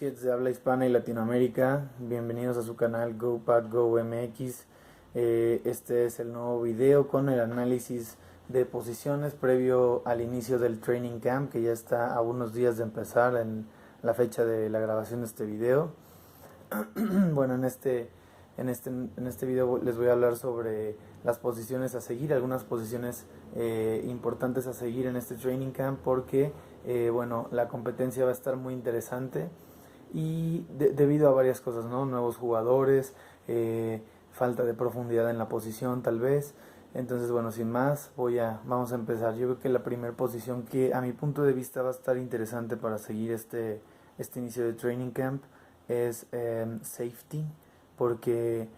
Associates de habla hispana y Latinoamérica. Bienvenidos a su canal GoPack Go MX. Este es el nuevo video con el análisis de posiciones previo al inicio del Training Camp, que ya está a unos días de empezar en la fecha de la grabación de este video. Bueno, en este video les voy a hablar sobre las posiciones a seguir, algunas posiciones importantes a seguir en este Training Camp, porque bueno, la competencia va a estar muy interesante y debido a varias cosas, ¿no? Nuevos jugadores, falta de profundidad en la posición tal vez. Entonces, bueno, sin más, vamos a empezar. Yo creo que la primera posición que a mi punto de vista va a estar interesante para seguir este inicio de Training Camp es safety, porque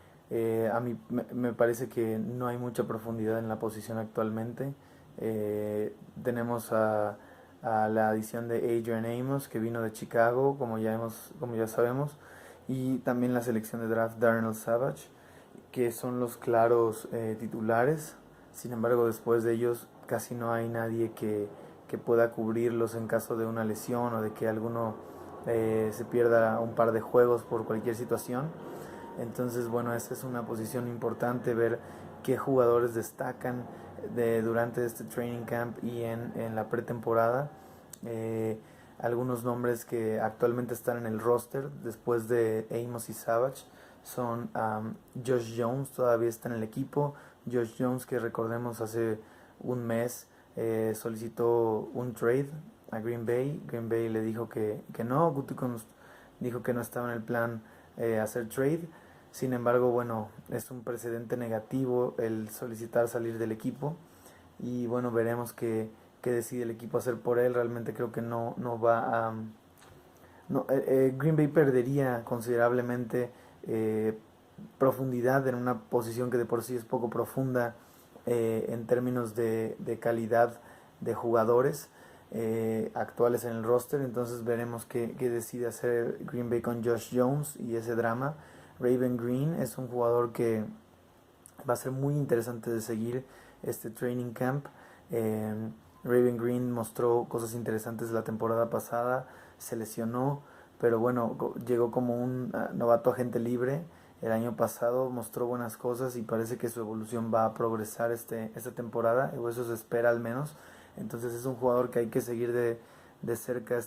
a mí me parece que no hay mucha profundidad en la posición actualmente. Tenemos a la adición de Adrian Amos, que vino de Chicago, como ya sabemos, y también la selección de draft Darnell Savage, que son los claros titulares. Sin embargo, después de ellos casi no hay nadie que pueda cubrirlos en caso de una lesión o de que alguno se pierda un par de juegos por cualquier situación. Entonces, bueno, esta es una posición importante, ver qué jugadores destacan durante este training camp y en la pretemporada. Algunos nombres que actualmente están en el roster después de Amos y Savage son Josh Jones, todavía está en el equipo. Josh Jones, que recordemos hace un mes solicitó un trade a Green Bay. Green Bay le dijo que no. Gutekunst dijo que no estaba en el plan hacer trade. Sin embargo, bueno, es un precedente negativo el solicitar salir del equipo. Y bueno, veremos qué decide el equipo hacer por él. Realmente creo que no va a... No, Green Bay perdería considerablemente profundidad en una posición que de por sí es poco profunda en términos de calidad de jugadores actuales en el roster. Entonces veremos qué decide hacer Green Bay con Josh Jones y ese drama. Raven Green es un jugador que va a ser muy interesante de seguir este training camp. Raven Green mostró cosas interesantes la temporada pasada, se lesionó, pero bueno, llegó como un novato agente libre el año pasado, mostró buenas cosas y parece que su evolución va a progresar esta temporada, o eso se espera al menos. Entonces es un jugador que hay que seguir de cerca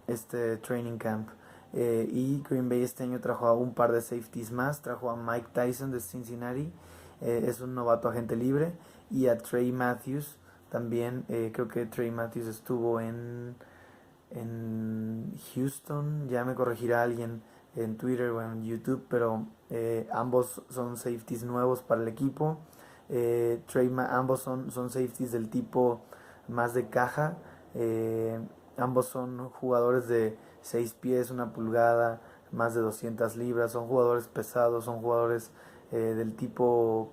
este training camp. Y Green Bay este año trajo a un par de safeties más, trajo a Mike Tyson de Cincinnati, es un novato agente libre, y a Trey Matthews también. Creo que Trey Matthews estuvo en Houston, ya me corregirá alguien en Twitter o en YouTube, pero ambos son safeties nuevos para el equipo. Ambos son safeties del tipo más de caja. Ambos son jugadores de 6 pies, 1 pulgada, más de 200 libras. Son jugadores pesados, son jugadores del tipo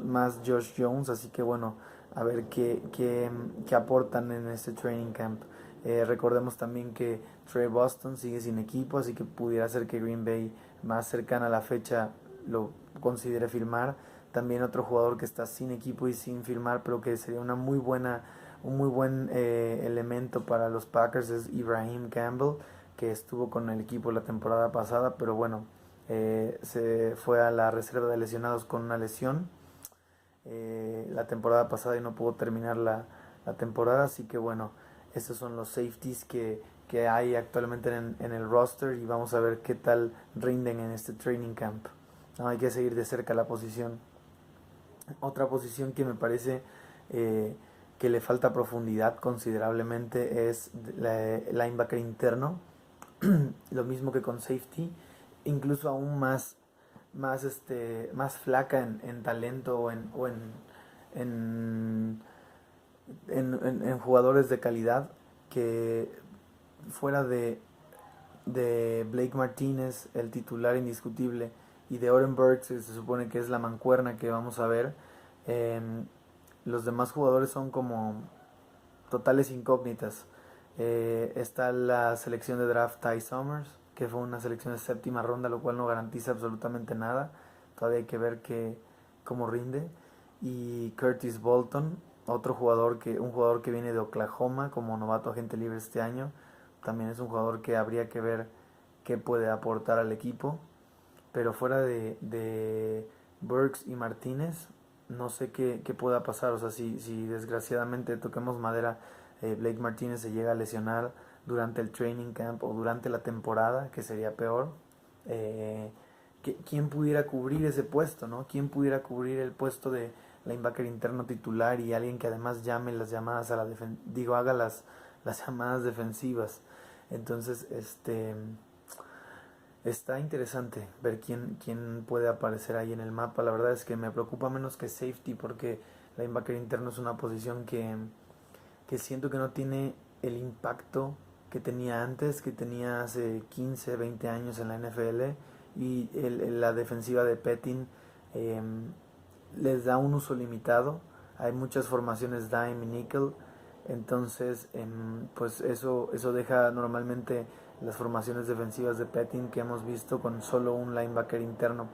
más Josh Jones. Así que bueno, a ver qué aportan en este training camp. Recordemos también que Trey Boston sigue sin equipo, así que pudiera ser que Green Bay más cercana a la fecha lo considere firmar. También otro jugador que está sin equipo y sin firmar, pero que sería un muy buen elemento para los Packers, es Ibrahim Campbell, que estuvo con el equipo la temporada pasada, pero bueno, se fue a la reserva de lesionados con una lesión la temporada pasada y no pudo terminar la temporada. Así que bueno, estos son los safeties que hay actualmente en el roster, y vamos a ver qué tal rinden en este training camp. No, hay que seguir de cerca la posición. Otra posición que me parece que le falta profundidad considerablemente es linebacker interno. Lo mismo que con safety, incluso aún más flaca en talento en jugadores de calidad, que fuera de Blake Martínez, el titular indiscutible, y de Oren Burks, que se supone que es la mancuerna que vamos a ver. Los demás jugadores son como totales incógnitas. Está la selección de draft Ty Summers, que fue una selección de 7ª ronda, lo cual no garantiza absolutamente nada. Todavía hay que ver cómo rinde. Y Curtis Bolton, un jugador que viene de Oklahoma como novato agente libre este año. También es un jugador que habría que ver qué puede aportar al equipo. Pero fuera de Burks y Martínez, no sé qué pueda pasar. O sea, si desgraciadamente, toquemos madera, Blake Martínez se llega a lesionar durante el training camp o durante la temporada, que sería peor, eh, ¿quién pudiera cubrir ese puesto, ¿no? ¿Quién pudiera cubrir el puesto de linebacker interno titular y alguien que además llame las llamadas a la haga las llamadas defensivas? Entonces, está interesante ver quién puede aparecer ahí en el mapa. La verdad es que me preocupa menos que safety, porque linebacker interno es una posición que siento que no tiene el impacto que tenía antes, que tenía hace 15, 20 años en la NFL, y la defensiva de Pettin eh, les da un uso limitado. Hay muchas formaciones dime y nickel, entonces pues eso deja normalmente las formaciones defensivas de Pettin que hemos visto con solo un linebacker interno,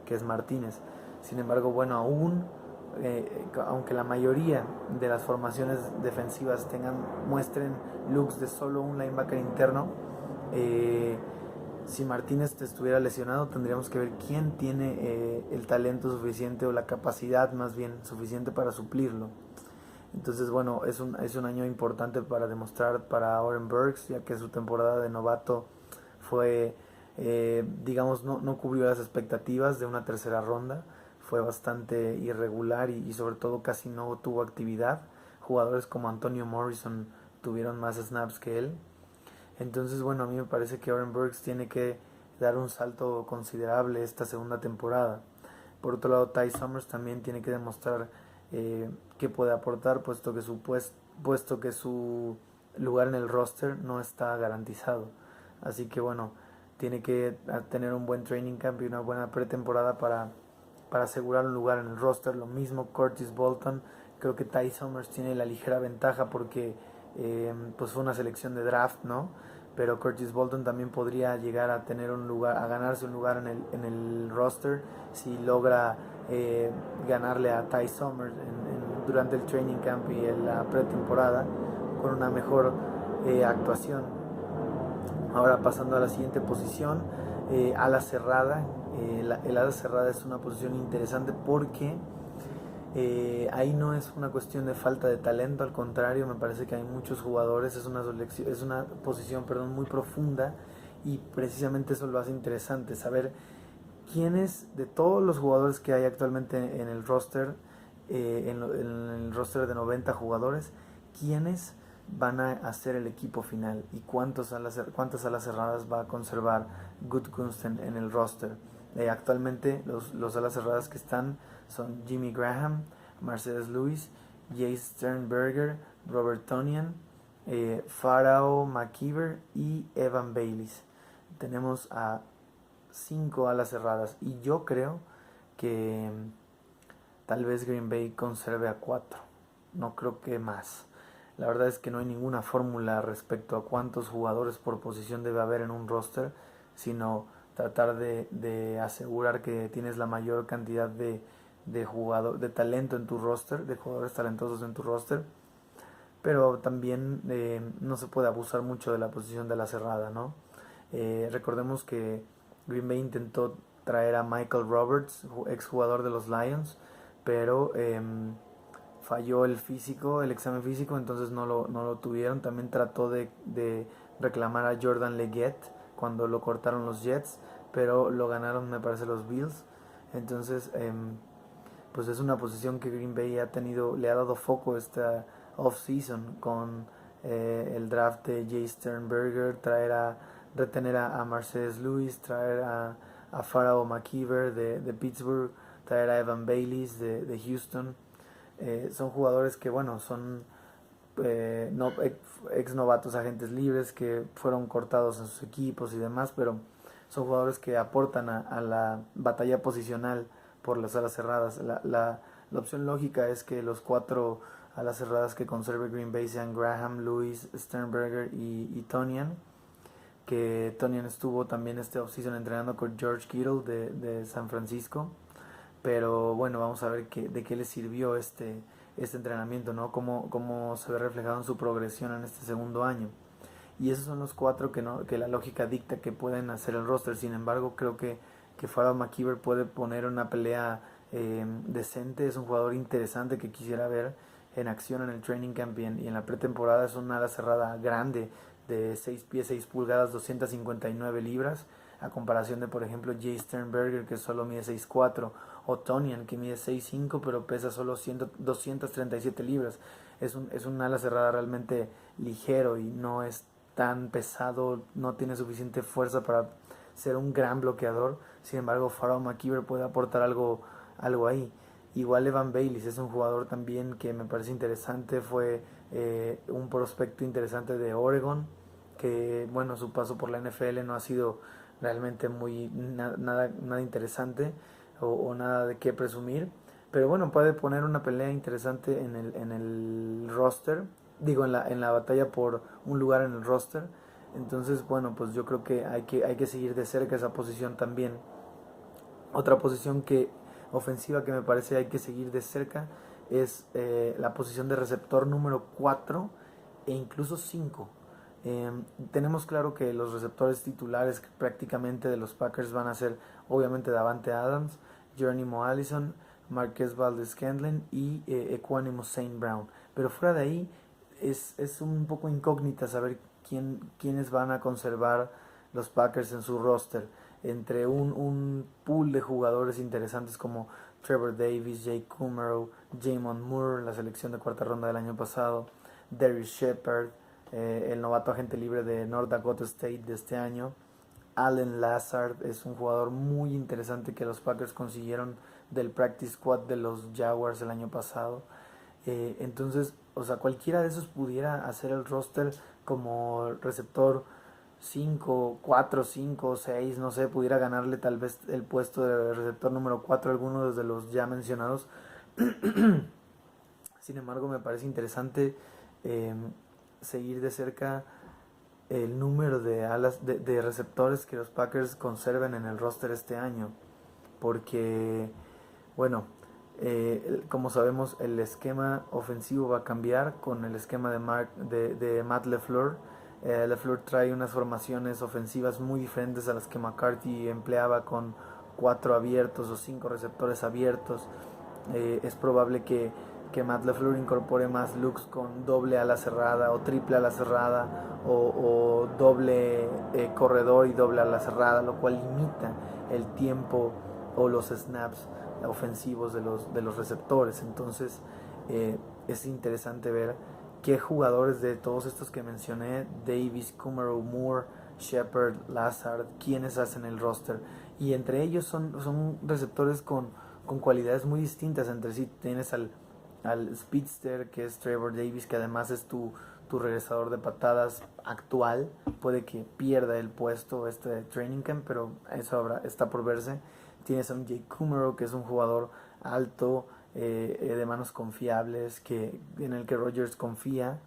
que es Martínez. Sin embargo, bueno, aunque la mayoría de las formaciones defensivas muestren looks de solo un linebacker interno, si Martínez estuviera lesionado, tendríamos que ver quién tiene el talento suficiente, o la capacidad más bien suficiente, para suplirlo. Entonces, bueno, es un año importante para demostrar para Oren Burks, ya que su temporada de novato fue, digamos, no cubrió las expectativas de una tercera ronda. Fue bastante irregular y sobre todo casi no tuvo actividad. Jugadores como Antonio Morrison tuvieron más snaps que él. Entonces, bueno, a mí me parece que Oren Burks tiene que dar un salto considerable esta segunda temporada. Por otro lado, Ty Summers también tiene que demostrar qué puede aportar, puesto que su lugar en el roster no está garantizado. Así que bueno, tiene que tener un buen training camp y una buena pretemporada para asegurar un lugar en el roster. Lo mismo Curtis Bolton. Creo que Ty Summers tiene la ligera ventaja porque pues fue una selección de draft, ¿no? Pero Curtis Bolton también podría llegar a tener un lugar, a ganarse un lugar en el roster, si logra ganarle a Ty Summers durante el training camp y en la pretemporada con una mejor actuación. Ahora, pasando a la siguiente posición, ala cerrada. El ala cerrada es una posición interesante porque ahí no es una cuestión de falta de talento, al contrario, me parece que hay muchos jugadores. Es una posición, muy profunda, y precisamente eso lo hace interesante, saber quiénes de todos los jugadores que hay actualmente en el roster, en el roster de 90 jugadores, quiénes van a hacer el equipo final y cuántas alas cerradas va a conservar Gutekunst en el roster. Actualmente los alas cerradas que están son Jimmy Graham, Marcellus Lewis, Jace Sternberger, Robert Tonyan, Pharaoh McKeever y Evan Bayliss. Tenemos a 5 alas cerradas, y yo creo que tal vez Green Bay conserve a 4. No creo que más. La verdad es que no hay ninguna fórmula respecto a cuántos jugadores por posición debe haber en un roster, sino tratar de asegurar que tienes la mayor cantidad de talento en tu roster, de jugadores talentosos en tu roster. Pero también no se puede abusar mucho de la posición de la cerrada, ¿no? Recordemos que Green Bay intentó traer a Michael Roberts, exjugador de los Lions, pero falló el examen físico, entonces no lo tuvieron. También trató de reclamar a Jordan Leggett cuando lo cortaron los Jets, pero lo ganaron, me parece, los Bills. Entonces, pues es una posición que Green Bay le ha dado foco esta off-season con el draft de Jay Sternberger, retener a Marcellus Lewis, traer a Pharaoh McKeever de Pittsburgh, traer a Evan Bayliss de Houston. Son jugadores que, bueno, son ex novatos, agentes libres que fueron cortados en sus equipos y demás, pero son jugadores que aportan a la batalla posicional por las alas cerradas. La opción lógica es que los 4 alas cerradas que conserve Green Bay sean Graham, Lewis, Sternberger y Tonyan, que Tonyan estuvo también este offseason entrenando con George Kittle de San Francisco. Pero bueno, vamos a ver de qué le sirvió este entrenamiento, ¿no? Cómo se ve reflejado en su progresión en este segundo año. y esos son los cuatro que la lógica dicta que pueden hacer el roster. Sin embargo, creo que Farrell McKeever puede poner una pelea decente. Es un jugador interesante que quisiera ver en acción en el training camp y en la pretemporada. Es una ala cerrada grande de 6 pies 6 pulgadas, 259 libras, a comparación de, por ejemplo, Jay Sternberger, que solo mide 6'4", o Tonian, que mide 6'5", pero pesa solo 237 libras. Es un ala cerrada realmente ligero y no es tan pesado, no tiene suficiente fuerza para ser un gran bloqueador. Sin embargo, Farrell McKeever puede aportar algo ahí. Igual Evan Baylis es un jugador también que me parece interesante. Fue un prospecto interesante de Oregon, que bueno, su paso por la NFL no ha sido realmente nada interesante o nada de qué presumir, pero bueno, puede poner una pelea interesante en el roster, digo, en la batalla por un lugar en el roster. Entonces, bueno, pues yo creo que hay que seguir de cerca esa posición también. Otra posición ofensiva que me parece hay que seguir de cerca es la posición de receptor número 4 e incluso 5. Tenemos claro que los receptores titulares prácticamente de los Packers van a ser obviamente Davante Adams, Jeronimo Allison, Marquez Valdes-Scantling y Equanimo St. Brown. Pero fuera de ahí es un poco incógnita saber quiénes van a conservar los Packers en su roster. Entre un pool de jugadores interesantes como Trevor Davis, Jake Kumerow, Jamon Moore, la selección de cuarta ronda del año pasado, Darius Shepard, el novato agente libre de North Dakota State de este año. Allen Lazard es un jugador muy interesante que los Packers consiguieron del practice squad de los Jaguars el año pasado. Entonces, o sea, cualquiera de esos pudiera hacer el roster como receptor 5, 4, 5, 6, no sé, pudiera ganarle tal vez el puesto de receptor número 4 a alguno de los ya mencionados. Sin embargo, me parece interesante seguir de cerca el número de receptores que los Packers conserven en el roster este año, porque bueno, como sabemos, el esquema ofensivo va a cambiar con el esquema de Matt LaFleur. LaFleur trae unas formaciones ofensivas muy diferentes a las que McCarthy empleaba, con 4 abiertos o 5 receptores abiertos. Es probable que Matt LaFleur incorpore más looks con doble ala cerrada o triple ala cerrada o doble corredor y doble ala cerrada, lo cual limita el tiempo o los snaps ofensivos de los receptores. Entonces es interesante ver qué jugadores de todos estos que mencioné, Davis, Kumerow, Moore, Shepard, Lazard, quienes hacen el roster, y entre ellos son receptores con cualidades muy distintas entre sí. Tienes al speedster, que es Trevor Davis, que además es tu regresador de patadas actual. Puede que pierda el puesto este training camp, pero eso está por verse. Tienes a un Jake Kumerow, que es un jugador alto, de manos confiables, en el que Rodgers confía,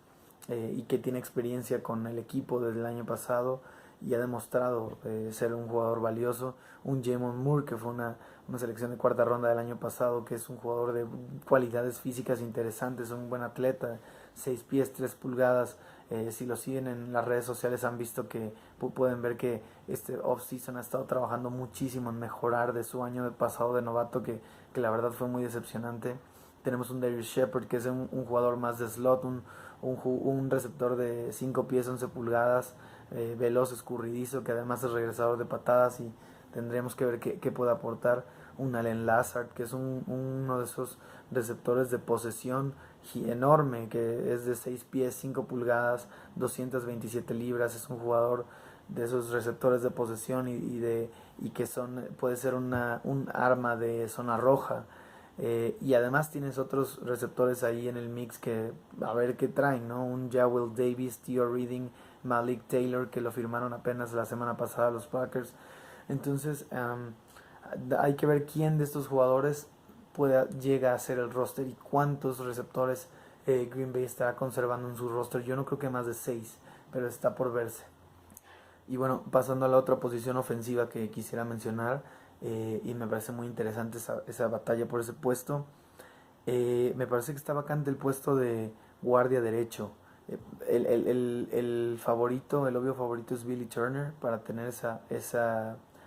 y que tiene experiencia con el equipo desde el año pasado y ha demostrado ser un jugador valioso. Un Jamon Moore, que fue una selección de cuarta ronda del año pasado, que es un jugador de cualidades físicas interesantes, un buen atleta, 6 pies 3 pulgadas. Si lo siguen en las redes sociales han visto que pueden ver que este off-season ha estado trabajando muchísimo en mejorar de su año pasado de novato, que la verdad fue muy decepcionante. Tenemos un Darius Shepard, que es un jugador más de slot, un receptor de 5 pies 11 pulgadas, veloz, escurridizo, que además es regresador de patadas, y tendremos que ver qué puede aportar. Un Allen Lazard, que es uno de esos receptores de posesión enorme, que es de 6 pies 5 pulgadas, 227 libras. Es un jugador de esos receptores de posesión y que puede ser un arma de zona roja. Y además tienes otros receptores ahí en el mix que a ver qué traen, ¿no? Un Jawel Davis, Theo Reading, Malik Taylor, que lo firmaron apenas la semana pasada los Packers. Entonces hay que ver quién de estos jugadores llega a ser el roster y cuántos receptores Green Bay estará conservando en su roster. Yo no creo que más de 6, pero está por verse. Y bueno, pasando a la otra posición ofensiva que quisiera mencionar, y me parece muy interesante esa batalla por ese puesto. Me parece que está vacante el puesto de guardia derecho. El favorito, el obvio favorito es Billy Turner para tener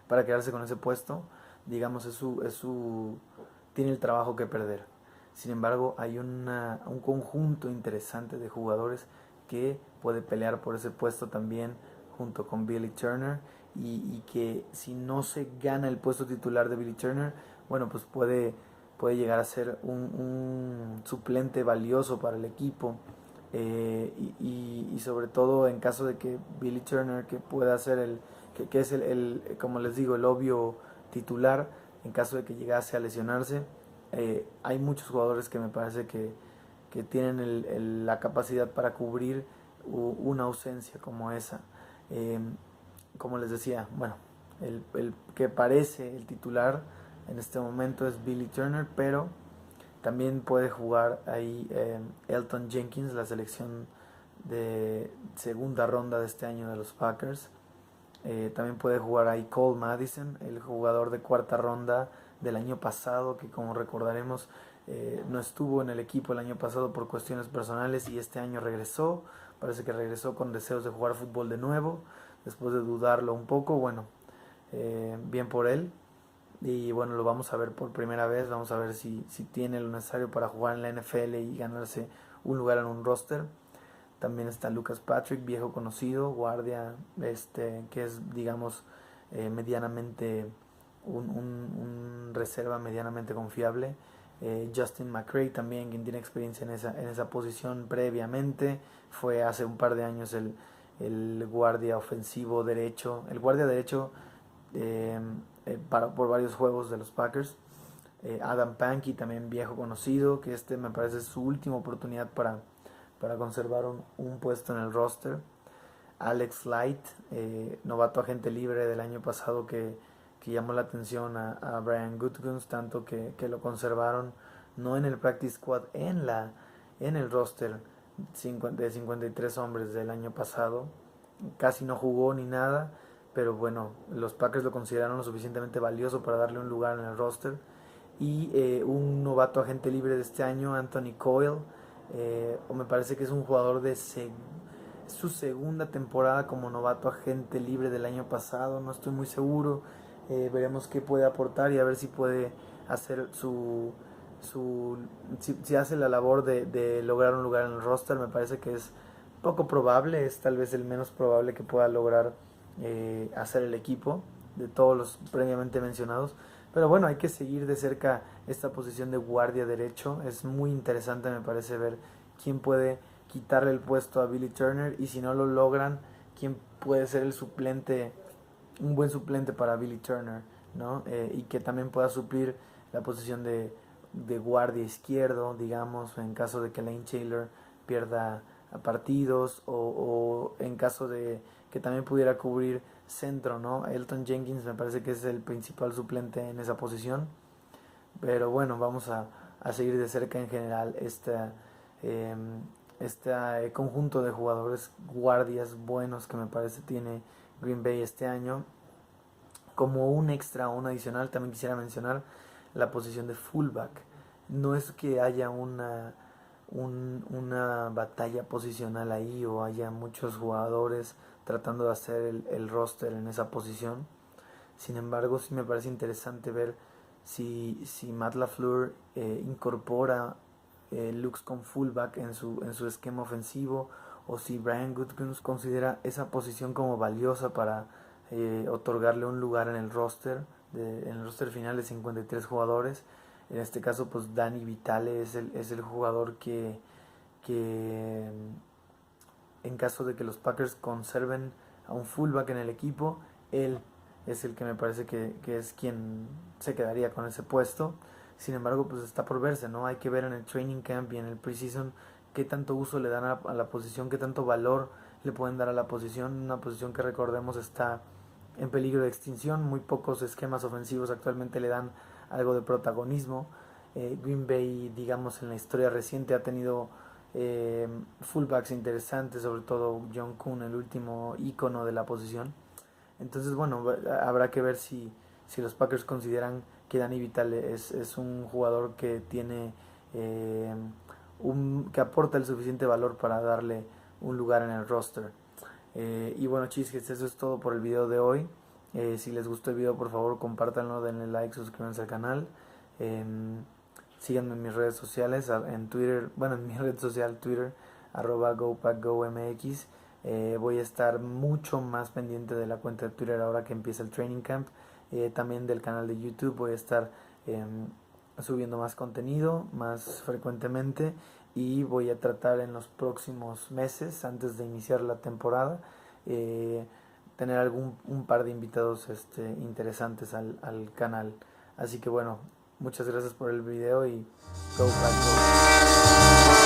para quedarse con ese puesto. Digamos, tiene el trabajo que perder. Sin embargo, hay un conjunto interesante de jugadores que puede pelear por ese puesto también junto con Billy Turner y que si no se gana el puesto titular de Billy Turner, bueno, pues puede llegar a ser un suplente valioso para el equipo. Y sobre todo en caso de que Billy Turner, que pueda ser que es como les digo, el obvio titular, en caso de que llegase a lesionarse, hay muchos jugadores que me parece que tienen la capacidad para cubrir una ausencia como esa. Eh, como les decía, bueno, el que parece el titular en este momento es Billy Turner, pero también puede jugar ahí Elgton Jenkins, la selección de segunda ronda de este año de los Packers. También puede jugar ahí Cole Madison, el jugador de cuarta ronda del año pasado, que como recordaremos no estuvo en el equipo el año pasado por cuestiones personales y este año regresó. Parece que regresó con deseos de jugar fútbol de nuevo, después de dudarlo un poco. Bueno, bien por él. Y bueno, lo vamos a ver por primera vez, vamos a ver si tiene lo necesario para jugar en la NFL y ganarse un lugar en un roster. También está Lucas Patrick, viejo conocido, guardia, que es, digamos, medianamente un reserva medianamente confiable. Justin McCray también, quien tiene experiencia en esa posición previamente, fue hace un par de años el guardia ofensivo derecho, el guardia derecho eh, por varios juegos de los Packers. Adam Pankey, también viejo conocido, que me parece su última oportunidad para conservar un puesto en el roster. Alex Light, novato agente libre del año pasado que llamó la atención a Brian Gutekunst, tanto que lo conservaron no en el practice squad, en el roster de 53 hombres del año pasado. Casi no jugó ni nada, pero bueno, los Packers lo consideraron lo suficientemente valioso para darle un lugar en el roster. Y un novato agente libre de este año, Anthony Coyle, o me parece que es un jugador su segunda temporada como novato agente libre del año pasado, no estoy muy seguro. Veremos qué puede aportar y a ver si puede hacer si hace la labor de lograr un lugar en el roster. Me parece que es poco probable, es tal vez el menos probable que pueda lograr hacer el equipo de todos los previamente mencionados. Pero bueno, hay que seguir de cerca esta posición de guardia derecho. Es muy interesante, me parece, ver quién puede quitarle el puesto a Billy Turner y si no lo logran, quién puede ser el suplente, un buen suplente para Billy Turner, ¿no? Y que también pueda suplir la posición de guardia izquierdo, digamos, en caso de que Lane Taylor pierda partidos o en caso de que también pudiera cubrir centro, ¿no? Elgton Jenkins me parece que es el principal suplente en esa posición, pero bueno, vamos a seguir de cerca en general eh, este conjunto de jugadores guardias buenos que me parece tiene Green Bay este año. Como un extra o un adicional también quisiera mencionar la posición de fullback. No es que haya una batalla posicional ahí o haya muchos jugadores tratando de hacer el roster en esa posición. Sin embargo, sí me parece interesante ver si Matt LaFleur incorpora looks con fullback en su esquema ofensivo o si Brian Gutekunst considera esa posición como valiosa para otorgarle un lugar en en el roster final de 53 jugadores. En este caso, pues Danny Vitale es el jugador que en caso de que los Packers conserven a un fullback en el equipo, él es el que me parece que es quien se quedaría con ese puesto. Sin embargo, pues está por verse, ¿no? Hay que ver en el training camp y en el preseason qué tanto uso le dan a la posición, qué tanto valor le pueden dar a la posición. Una posición que recordemos está en peligro de extinción. Muy pocos esquemas ofensivos actualmente le dan algo de protagonismo. Green Bay, digamos, en la historia reciente ha tenido fullbacks interesantes, sobre todo John Kuhn, el último ícono de la posición. Entonces, bueno, habrá que ver si los Packers consideran que Danny Vitale es un jugador que tiene que aporta el suficiente valor para darle un lugar en el roster. Y bueno, chisques, eso es todo por el video de hoy. Si les gustó el video, por favor compártanlo, denle like, suscríbanse al canal. Síganme en mis redes sociales, en Twitter, bueno, en mi red social Twitter, @GoPackGoMX. Voy a estar mucho más pendiente de la cuenta de Twitter ahora que empieza el training camp. También del canal de YouTube voy a estar subiendo más contenido más frecuentemente, y voy a tratar en los próximos meses, antes de iniciar la temporada, tener un par de invitados interesantes al canal. Así que bueno, muchas gracias por el video y go Pack Go.